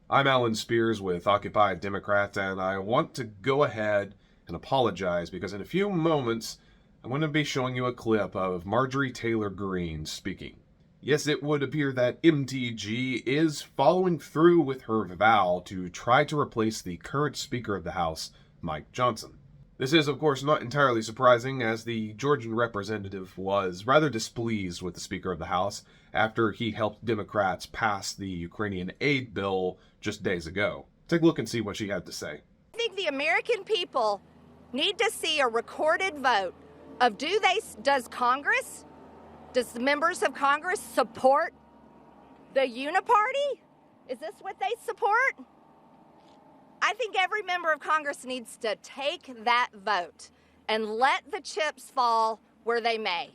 I'm Alan Spears with Occupy Democrat, and I want to go ahead and apologize because in a few moments I'm going to be showing you a clip of Marjorie Taylor Greene speaking. Yes, it would appear that MTG is following through with her vow to try to replace the current Speaker of the House, Mike Johnson. This is, of course, not entirely surprising, as the Georgian representative was rather displeased with the Speaker of the House after he helped Democrats pass the Ukrainian aid bill just days ago. Take a look and see what she had to say. I think the American people need to see a recorded vote of does the members of Congress support the uniparty? Is this what they support? I think every member of Congress needs to take that vote and let the chips fall where they may.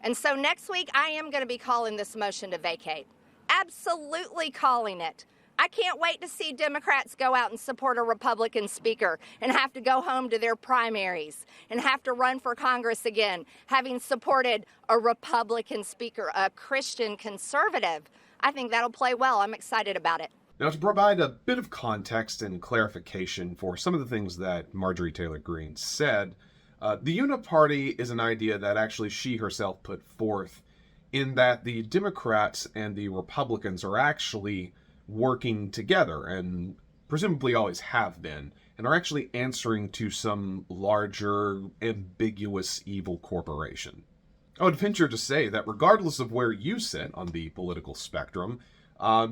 And so next week, I am going to be calling this motion to vacate. Absolutely calling it. I can't wait to see Democrats go out and support a Republican speaker and have to go home to their primaries and have to run for Congress again, having supported a Republican speaker, a Christian conservative. I think that'll play well. I'm excited about it. Now, to provide a bit of context and clarification for some of the things that Marjorie Taylor Greene said, the uniparty is an idea that actually she herself put forth, in that the Democrats and the Republicans are actually working together, and presumably always have been, and are actually answering to some larger, ambiguous evil corporation. I would venture to say that regardless of where you sit on the political spectrum,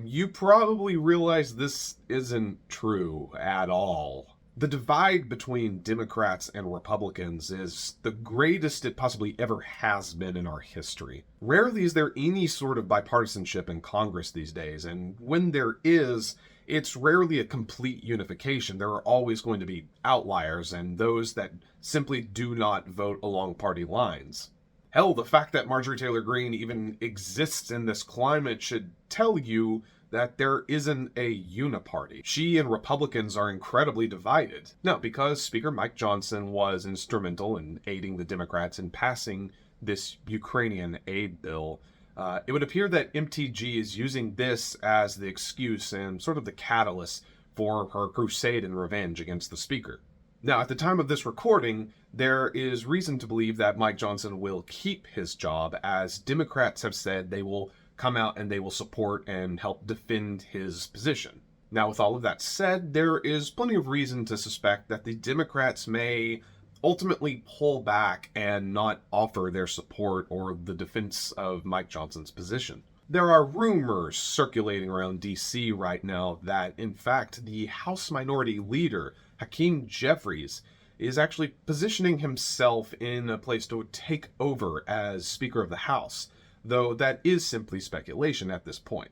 you probably realize this isn't true at all. The divide between Democrats and Republicans is the greatest it possibly ever has been in our history. Rarely is there any sort of bipartisanship in Congress these days, and when there is, it's rarely a complete unification. There are always going to be outliers and those that simply do not vote along party lines. Hell, the fact that Marjorie Taylor Greene even exists in this climate should tell you that there isn't a uniparty. She and Republicans are incredibly divided. Now, because Speaker Mike Johnson was instrumental in aiding the Democrats in passing this Ukrainian aid bill, it would appear that MTG is using this as the excuse and sort of the catalyst for her crusade and revenge against the Speaker. Now, at the time of this recording, there is reason to believe that Mike Johnson will keep his job, as Democrats have said they will come out and they will support and help defend his position. Now, with all of that said, there is plenty of reason to suspect that the Democrats may ultimately pull back and not offer their support or the defense of Mike Johnson's position. There are rumors circulating around D.C. right now that, in fact, the House Minority Leader, Hakeem Jeffries, is actually positioning himself in a place to take over as Speaker of the House, though that is simply speculation at this point.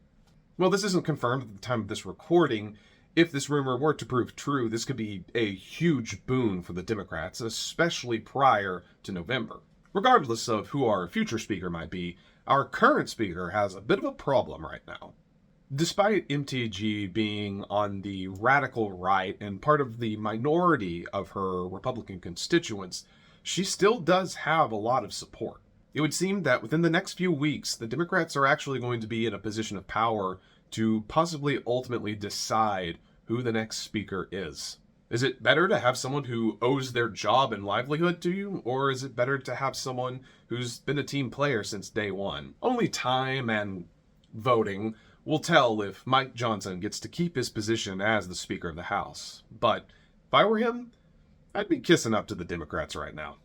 Well, this isn't confirmed at the time of this recording. If this rumor were to prove true, this could be a huge boon for the Democrats, especially prior to November. Regardless of who our future speaker might be, our current speaker has a bit of a problem right now. Despite MTG being on the radical right and part of the minority of her Republican constituents, she still does have a lot of support. It would seem that within the next few weeks, the Democrats are actually going to be in a position of power to possibly ultimately decide who the next speaker is. Is it better to have someone who owes their job and livelihood to you, or is it better to have someone who's been a team player since day one? Only time and voting will tell if Mike Johnson gets to keep his position as the Speaker of the House. But if I were him, I'd be kissing up to the Democrats right now.